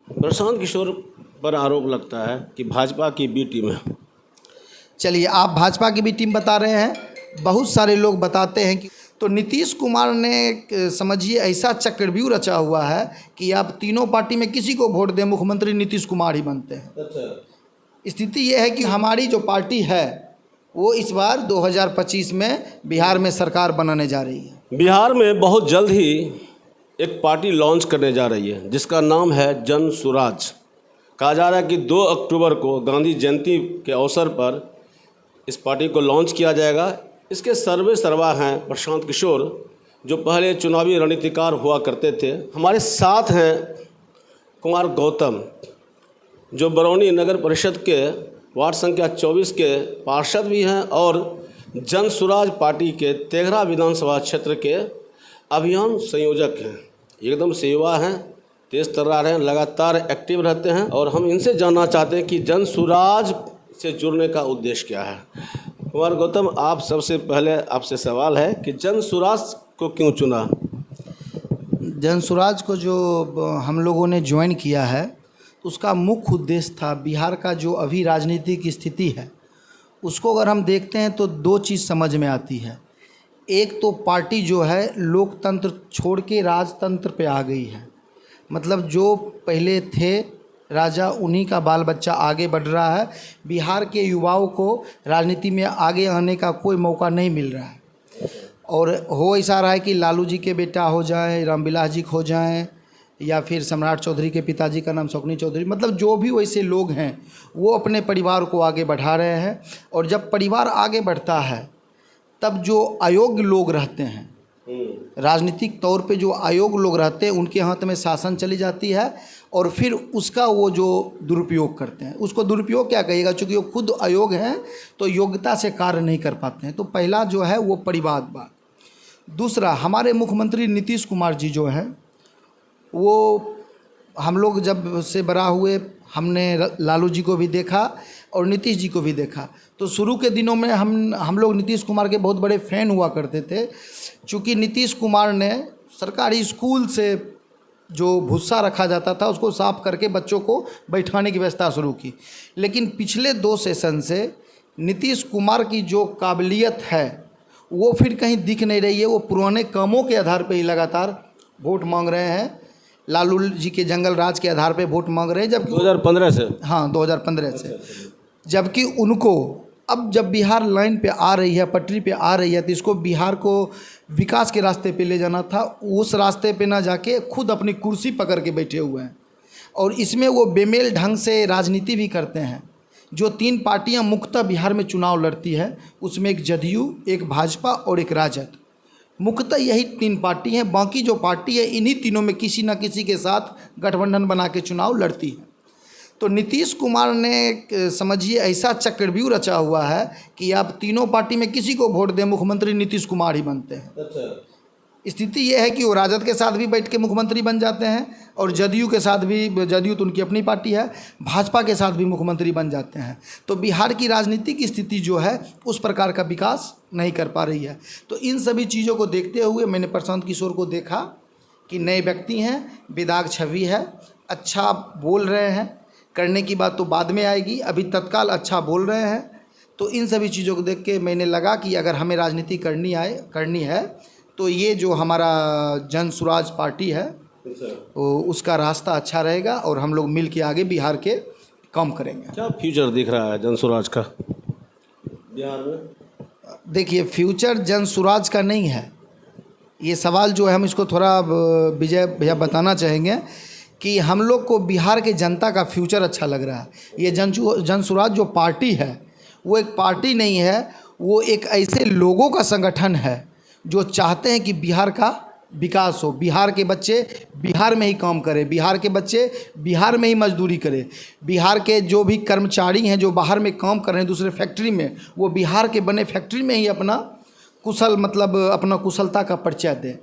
प्रशांत किशोर पर आरोप लगता है कि भाजपा की बी टीम है। चलिए, आप भाजपा की भी टीम बता रहे हैं, बहुत सारे लोग बताते हैं कि तो नीतीश कुमार ने समझिए ऐसा चक्रव्यूह रचा हुआ है कि आप तीनों पार्टी में किसी को वोट दें, मुख्यमंत्री नीतीश कुमार ही बनते हैं। अच्छा। स्थिति ये है कि हमारी जो पार्टी है वो इस बार 2025 में बिहार में सरकार बनाने जा रही है। बिहार में बहुत जल्द ही एक पार्टी लॉन्च करने जा रही है जिसका नाम है जन सुराज। कहा जा रहा है कि 2 अक्टूबर को गांधी जयंती के अवसर पर इस पार्टी को लॉन्च किया जाएगा। इसके सर्वे सर्वा हैं प्रशांत किशोर, जो पहले चुनावी रणनीतिकार हुआ करते थे। हमारे साथ हैं कुमार गौतम, जो बरौनी नगर परिषद के वार्ड संख्या 24 के पार्षद भी हैं और जन सुराज पार्टी के तेघरा विधानसभा क्षेत्र के अभियान संयोजक हैं। एकदम से युवा हैं, तेज तर्रार हैं, लगातार एक्टिव रहते हैं और हम इनसे जानना चाहते हैं कि जन सुराज से जुड़ने का उद्देश्य क्या है। कुमार गौतम, आप सबसे पहले आपसे सवाल है कि जन सुराज को क्यों चुना? जन सुराज को जो हम लोगों ने ज्वाइन किया है उसका मुख्य उद्देश्य था बिहार का जो अभी राजनीतिक स्थिति है उसको अगर हम देखते हैं तो 2 चीज़ समझ में आती है। एक तो पार्टी जो है लोकतंत्र छोड़ के राजतंत्र पे आ गई है, मतलब जो पहले थे राजा उन्हीं का बाल बच्चा आगे बढ़ रहा है। बिहार के युवाओं को राजनीति में आगे आने का कोई मौका नहीं मिल रहा है और हो ऐसा रहा है कि लालू जी के बेटा हो जाए, रामविलास जी हो जाएं, या फिर सम्राट चौधरी के पिताजी का नाम शौकनी चौधरी, मतलब जो भी वैसे लोग हैं वो अपने परिवार को आगे बढ़ा रहे हैं। और जब परिवार आगे बढ़ता है तब जो अयोग्य लोग रहते हैं, राजनीतिक तौर पे जो अयोग्य लोग रहते हैं उनके हाथ में शासन चली जाती है और फिर उसका वो जो दुरुपयोग करते हैं, उसको दुरुपयोग क्या कहिएगा, चूँकि वो खुद अयोग्य हैं तो योग्यता से कार्य नहीं कर पाते हैं। तो पहला जो है वो परिवारवाद। दूसरा, हमारे मुख्यमंत्री नीतीश कुमार जी जो हैं वो हम लोग जब से बड़ा हुए हमने लालू जी को भी देखा और नीतीश जी को भी देखा। तो शुरू के दिनों में हम लोग नीतीश कुमार के बहुत बड़े फ़ैन हुआ करते थे, चूँकि नीतीश कुमार ने सरकारी स्कूल से जो भूसा रखा जाता था उसको साफ़ करके बच्चों को बैठाने की व्यवस्था शुरू की। लेकिन पिछले 2 सेशन से नीतीश कुमार की जो काबिलियत है वो फिर कहीं दिख नहीं रही है। वो पुराने कामों के आधार पर ही लगातार वोट मांग रहे हैं, लालू जी के जंगल राज के आधार पे वोट मांग रहे हैं। जबकि 2015 से, हाँ 2015 से, जबकि उनको अब जब बिहार लाइन पे आ रही है, पटरी पे आ रही है, तो इसको बिहार को विकास के रास्ते पे ले जाना था। उस रास्ते पे ना जाके खुद अपनी कुर्सी पकड़ के बैठे हुए हैं और इसमें वो बेमेल ढंग से राजनीति भी करते हैं। जो 3 पार्टियां मुख्यतः बिहार में चुनाव लड़ती है उसमें एक जदयू, एक भाजपा और एक राजद, मुख्यतः यही 3 पार्टी हैं। बाकी जो पार्टी है इन्हीं तीनों में किसी न किसी के साथ गठबंधन बना के चुनाव लड़ती है। तो नीतीश कुमार ने समझिए ऐसा चक्रव्यूह रचा हुआ है कि आप तीनों पार्टी में किसी को वोट दें, मुख्यमंत्री नीतीश कुमार ही बनते हैं। अच्छा। स्थिति ये है कि वो राजद के साथ भी बैठ के मुख्यमंत्री बन जाते हैं और जदयू के साथ भी, जदयू तो उनकी अपनी पार्टी है, भाजपा के साथ भी मुख्यमंत्री बन जाते हैं। तो बिहार की राजनीतिक स्थिति जो है उस प्रकार का विकास नहीं कर पा रही है। तो इन सभी चीज़ों को देखते हुए मैंने प्रशांत किशोर को देखा कि नए व्यक्ति हैं, बेदाग छवि है, अच्छा बोल रहे हैं, करने की बात तो बाद में आएगी, अभी तत्काल अच्छा बोल रहे हैं। तो इन सभी चीज़ों को देख के मैंने लगा कि अगर हमें राजनीति करनी है तो ये जो हमारा जन सुराज पार्टी है उसका रास्ता अच्छा रहेगा और हम लोग मिल के आगे बिहार के काम करेंगे। क्या फ्यूचर दिख रहा है जन सुराज का बिहार में? देखिए, फ्यूचर जन सुराज का नहीं है, ये सवाल जो है हम इसको थोड़ा विजय भैया बताना चाहेंगे कि हम लोग को बिहार के जनता का फ्यूचर अच्छा लग रहा है। ये जन सुराज जो पार्टी है वो एक पार्टी नहीं है, वो एक ऐसे लोगों का संगठन है जो चाहते हैं कि बिहार का विकास हो, बिहार के बच्चे बिहार में ही काम करें, बिहार के बच्चे बिहार में ही मजदूरी करें, बिहार के जो भी कर्मचारी हैं जो बाहर में काम कर रहे हैं दूसरे फैक्ट्री में, वो बिहार के बने फैक्ट्री में ही अपना अपना कुशलता का परिचय दें।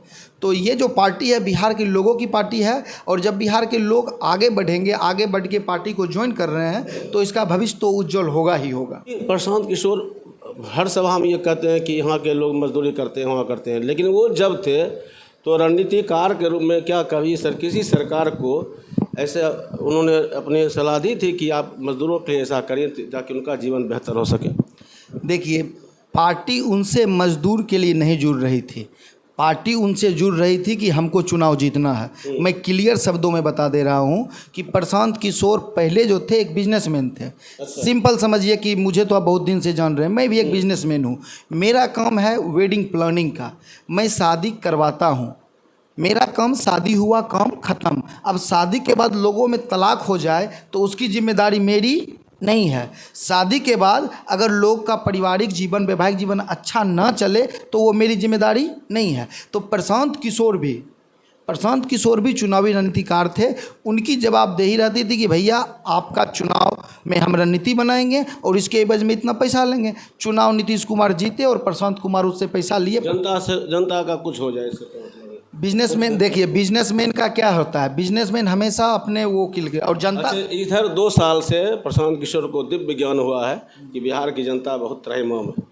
तो ये जो पार्टी है बिहार के लोगों की पार्टी है और जब बिहार के लोग आगे बढ़ेंगे, आगे बढ़ के पार्टी को ज्वाइन कर रहे हैं तो इसका भविष्य तो उज्जवल होगा ही होगा। प्रशांत किशोर हर सभा हम ये कहते हैं कि यहाँ के लोग मजदूरी करते हैं, वहाँ करते हैं, लेकिन वो जब थे तो रणनीतिकार के रूप में क्या कभी किसी सरकार को ऐसे उन्होंने अपनी सलाह दी थी कि आप मजदूरों के लिए ऐसा करें ताकि उनका जीवन बेहतर हो सके। देखिए, पार्टी उनसे मजदूर के लिए नहीं जुड़ रही थी, पार्टी उनसे जुड़ रही थी कि हमको चुनाव जीतना है। मैं क्लियर शब्दों में बता दे रहा हूं कि प्रशांत किशोर पहले जो थे एक बिजनेसमैन थे। सिंपल समझिए कि मुझे तो आप बहुत दिन से जान रहे हैं, मैं भी एक बिजनेसमैन हूं। मेरा काम है वेडिंग प्लानिंग का, मैं शादी करवाता हूं। मेरा काम शादी हुआ, काम ख़त्म। अब शादी के बाद लोगों में तलाक हो जाए तो उसकी जिम्मेदारी मेरी नहीं है। शादी के बाद अगर लोग का पारिवारिक जीवन, वैवाहिक जीवन अच्छा ना चले तो वो मेरी जिम्मेदारी नहीं है। तो प्रशांत किशोर भी चुनावी रणनीतिकार थे। उनकी जवाबदेही रहती थी कि भैया आपका चुनाव में हम रणनीति बनाएंगे और इसके एवज में इतना पैसा लेंगे। चुनाव नीतीश कुमार जीते और प्रशांत कुमार उससे पैसा लिए। जनता का कुछ हो जाए इससे बिजनेसमैन, देखिए बिजनेसमैन का क्या होता है, बिजनेसमैन हमेशा अपने वो किल और जनता। अच्छा, इधर 2 साल से प्रशांत किशोर को दिव्य ज्ञान हुआ है कि बिहार की जनता बहुत त्रैमाम है।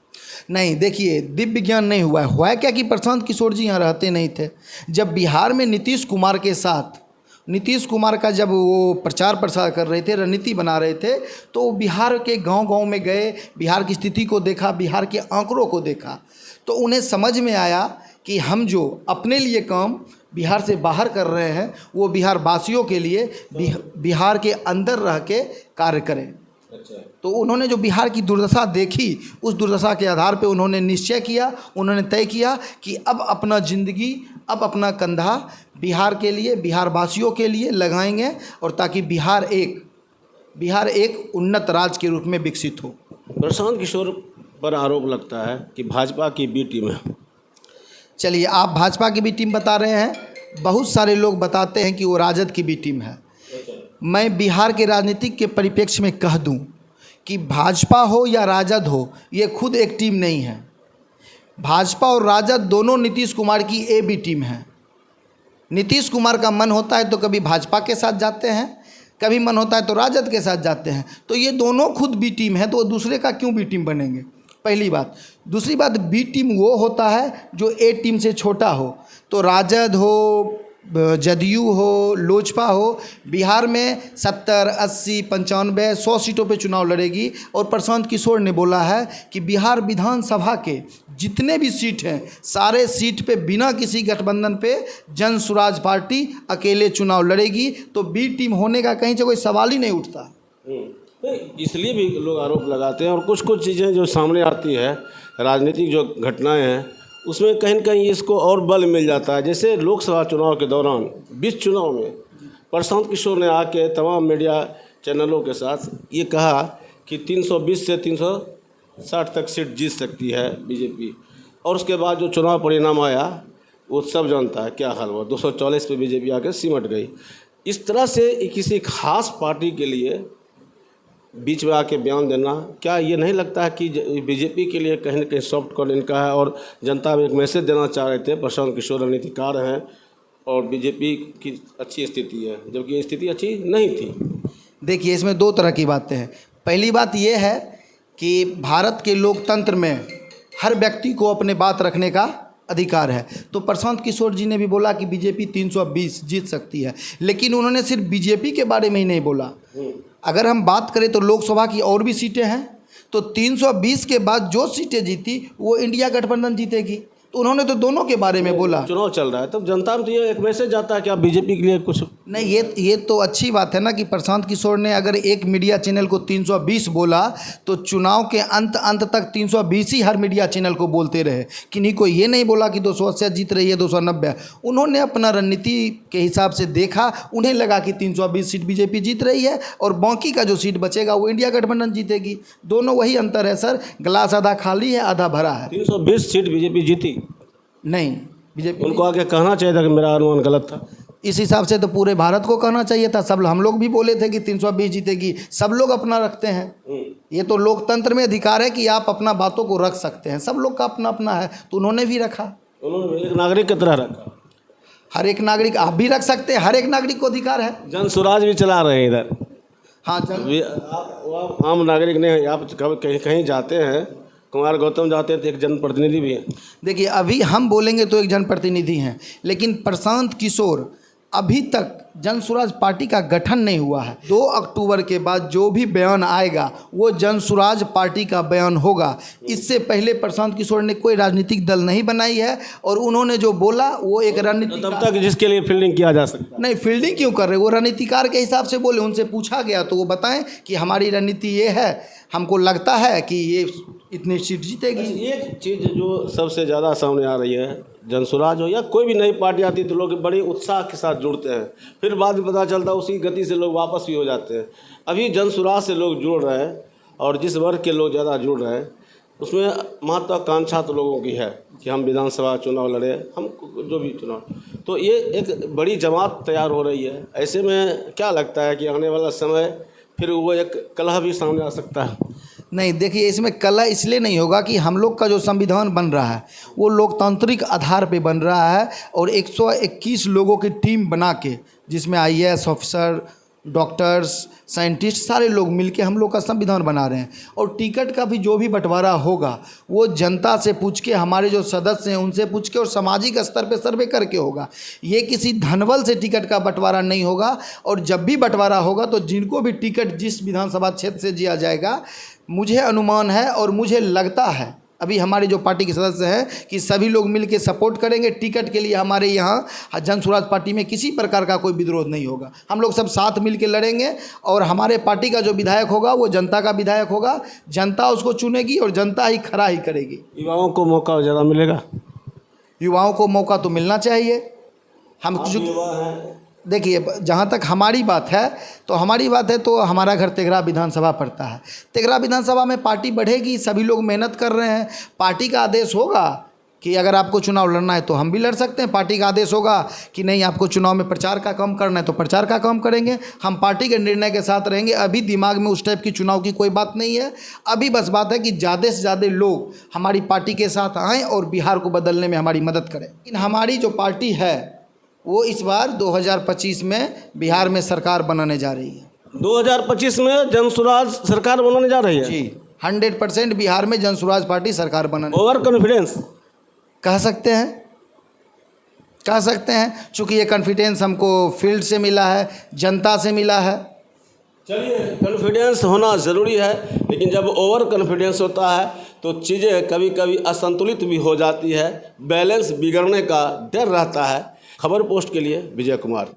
नहीं, देखिए दिव्य ज्ञान नहीं हुआ है क्या कि प्रशांत किशोर जी यहाँ रहते नहीं थे। जब बिहार में नीतीश कुमार के साथ, नीतीश कुमार का जब वो प्रचार प्रसार कर रहे थे, रणनीति बना रहे थे, तो बिहार के गांव-गांव में गए, बिहार की स्थिति को देखा, बिहार के आंकड़ों को देखा, तो उन्हें समझ में आया कि हम जो अपने लिए काम बिहार से बाहर कर रहे हैं वो बिहार वासियों के लिए बिहार के अंदर रह के कार्य करें। अच्छा। तो उन्होंने जो बिहार की दुर्दशा देखी, उस दुर्दशा के आधार पे उन्होंने निश्चय किया, उन्होंने तय किया कि अब अपना ज़िंदगी, अब अपना कंधा बिहार के लिए, बिहार वासियों के लिए लगाएंगे और ताकि बिहार एक उन्नत राज्य के रूप में विकसित हो। प्रशांत किशोर पर आरोप लगता है कि भाजपा की बी टीम है। चलिए, आप भाजपा की भी टीम बता रहे हैं, बहुत सारे लोग बताते हैं कि वो राजद की भी टीम है। मैं बिहार के राजनीतिक के परिप्रेक्ष्य में कह दूं कि भाजपा हो या राजद हो, ये खुद एक टीम नहीं है। भाजपा और राजद दोनों नीतीश कुमार की ए बी टीम है। नीतीश कुमार का मन होता है तो कभी भाजपा के साथ जाते हैं, कभी मन होता है तो राजद के साथ जाते हैं। तो ये दोनों खुद बी टीम है, तो वो दूसरे का क्यों बी टीम बनेंगे, पहली बात। दूसरी बात, बी टीम वो होता है जो ए टीम से छोटा हो। तो राजद हो, जदयू हो, लोजपा हो, बिहार में 70, 80, 95, 100 सीटों पे चुनाव लड़ेगी। और प्रशांत किशोर ने बोला है कि बिहार विधानसभा के जितने भी सीट हैं, सारे सीट पे बिना किसी गठबंधन पे जन स्वराज पार्टी अकेले चुनाव लड़ेगी। तो बी टीम होने का कहीं से कोई सवाल ही नहीं उठता। इसलिए भी लोग आरोप लगाते हैं। और कुछ चीज़ें जो सामने आती है, राजनीतिक जो घटनाएं हैं, उसमें कहीं न कहीं इसको और बल मिल जाता है। जैसे लोकसभा चुनाव के दौरान 20 चुनाव में प्रशांत किशोर ने आके तमाम मीडिया चैनलों के साथ ये कहा कि 320 से 360 तक सीट जीत सकती है बीजेपी। और उसके बाद जो चुनाव परिणाम आया वो सब जानता है क्या हाल हुआ, 240 पे बीजेपी आके सिमट गई। इस तरह से किसी खास पार्टी के लिए बीच में आके बयान देना, क्या ये नहीं लगता है कि बीजेपी के लिए कहीं न कहीं सॉफ्ट कॉर्नर इनका है? और जनता में एक मैसेज देना चाह रहे थे, प्रशांत किशोर रणनीतिकार हैं और बीजेपी की अच्छी स्थिति है, जबकि स्थिति अच्छी नहीं थी। देखिए, इसमें 2 तरह की बातें हैं। पहली बात ये है कि भारत के लोकतंत्र में हर व्यक्ति को अपने बात रखने का अधिकार है। तो प्रशांत किशोर जी ने भी बोला कि बीजेपी 320 जीत सकती है, लेकिन उन्होंने सिर्फ बीजेपी के बारे में ही नहीं बोला। अगर हम बात करें तो लोकसभा की और भी सीटें हैं, तो 320 के बाद जो सीटें जीती वो इंडिया गठबंधन जीतेगी। तो उन्होंने तो दोनों के बारे में बोला। चुनाव चल रहा है तब जनता में तो ये एक मैसेज आता है कि आप बीजेपी के लिए कुछ नहीं, ये तो अच्छी बात है ना कि प्रशांत किशोर ने अगर एक मीडिया चैनल को 320 बोला तो चुनाव के अंत तक 320 ही हर मीडिया चैनल को बोलते रहे, किन्हीं को ये नहीं बोला कि 280 जीत रही है, 290। उन्होंने अपना रणनीति के हिसाब से देखा, उन्हें लगा कि 320 सीट बीजेपी जीत रही है और बाकी का जो सीट बचेगा वो इंडिया गठबंधन जीतेगी। दोनों वही अंतर है सर, गिलास आधा खाली है आधा भरा है। 320 सीट बीजेपी जीती नहीं, बीजेपी उनको आगे कहना चाहिए था कि मेरा अनुमान गलत था। इस हिसाब से तो पूरे भारत को कहना चाहिए था। सब हम लोग भी बोले थे कि 320 जीतेगी, सब लोग अपना रखते हैं। ये तो लोकतंत्र में अधिकार है कि आप अपना बातों को रख सकते हैं, सब लोग का अपना अपना है, तो उन्होंने भी रखा। उन्होंने एक नागरिक की तरह रखा। हर एक नागरिक, आप भी रख सकते हैं, हर एक नागरिक को अधिकार है। जन स्वराज भी चला रहे हैं इधर। हाँ, आप आम नागरिक नहीं, आप कहीं जाते हैं, कुमार गौतम जाते हैं तो एक जनप्रतिनिधि भी हैं। देखिए, अभी हम बोलेंगे तो एक जनप्रतिनिधि हैं, लेकिन प्रशांत किशोर अभी तक जन स्वराज पार्टी का गठन नहीं हुआ है। 2 अक्टूबर के बाद जो भी बयान आएगा वो जन स्वराज पार्टी का बयान होगा। इससे पहले प्रशांत किशोर ने कोई राजनीतिक दल नहीं बनाई है और उन्होंने जो बोला वो एक रणनीति तब तक जिसके लिए फील्डिंग किया जा सकता है। नहीं, फील्डिंग क्यों कर रहे, वो रणनीतिकार के हिसाब से बोले। उनसे पूछा गया तो वो बताएं कि हमारी रणनीति ये है, हमको लगता है कि ये इतनी सीट जीतेगी। एक चीज़ जो सबसे ज़्यादा सामने आ रही है, जन स्वराज हो या कोई भी नई पार्टी आती तो लोग बड़े उत्साह के साथ जुड़ते हैं, फिर बाद में पता चलता है उसी गति से लोग वापस भी हो जाते हैं। अभी जन स्वराज से लोग जुड़ रहे हैं और जिस वर्ग के लोग ज़्यादा जुड़ रहे हैं उसमें महत्वाकांक्षा तो लोगों की है कि हम विधानसभा चुनाव लड़े, हम जो भी चुनाव, तो ये एक बड़ी जमात तैयार हो रही है। ऐसे में क्या लगता है कि आने वाला समय फिर वो एक कलह भी सामने आ सकता है? नहीं, देखिए, इसमें कलह इसलिए नहीं होगा कि हम लोग का जो संविधान बन रहा है वो लोकतांत्रिक आधार पे बन रहा है और 121 लोगों की टीम बना के, जिसमें IAS ऑफिसर, डॉक्टर्स, साइंटिस्ट, सारे लोग मिलके हम लोग का संविधान बना रहे हैं। और टिकट का भी जो भी बंटवारा होगा वो जनता से पूछ के, हमारे जो सदस्य हैं उनसे पूछ के और सामाजिक स्तर पे सर्वे करके होगा। ये किसी धनबल से टिकट का बंटवारा नहीं होगा। और जब भी बंटवारा होगा तो जिनको भी टिकट जिस विधानसभा क्षेत्र से दिया जाएगा, मुझे अनुमान है और मुझे लगता है अभी हमारे जो पार्टी के सदस्य हैं कि सभी लोग मिलकर सपोर्ट करेंगे टिकट के लिए। हमारे यहाँ जन स्वराज पार्टी में किसी प्रकार का कोई विरोध नहीं होगा। हम लोग सब साथ मिलकर लड़ेंगे और हमारे पार्टी का जो विधायक होगा वो जनता का विधायक होगा। जनता उसको चुनेगी और जनता ही खरा ही करेगी। युवाओं को मौका ज़्यादा मिलेगा? युवाओं को मौका तो मिलना चाहिए। हम युवा हैं, देखिए, जहाँ तक हमारी बात है तो हमारा घर तेघरा विधानसभा पड़ता है। तेघरा विधानसभा में पार्टी बढ़ेगी, सभी लोग मेहनत कर रहे हैं। पार्टी का आदेश होगा कि अगर आपको चुनाव लड़ना है तो हम भी लड़ सकते हैं। पार्टी का आदेश होगा कि नहीं, आपको चुनाव में प्रचार का काम करना है तो प्रचार का काम करेंगे। हम पार्टी के निर्णय के साथ रहेंगे। अभी दिमाग में उस टाइप की चुनाव की कोई बात नहीं है। अभी बस बात है कि ज़्यादा से ज़्यादा लोग हमारी पार्टी के साथ आएँ और बिहार को बदलने में हमारी मदद करें। लेकिन हमारी जो पार्टी है वो इस बार 2025 में बिहार में सरकार बनाने जा रही है। 2025 में जन स्वराज सरकार बनाने जा रही है जी, 100% बिहार में जन स्वराज पार्टी सरकार बनाने। ओवर कॉन्फिडेंस कह सकते हैं, चूँकि ये कॉन्फिडेंस हमको फील्ड से मिला है, जनता से मिला है। चलिए, कॉन्फिडेंस होना ज़रूरी है, लेकिन जब ओवर कॉन्फिडेंस होता है तो चीज़ें कभी कभी असंतुलित भी हो जाती है, बैलेंस बिगड़ने का डर रहता है। खबर पोस्ट के लिए विजय कुमार।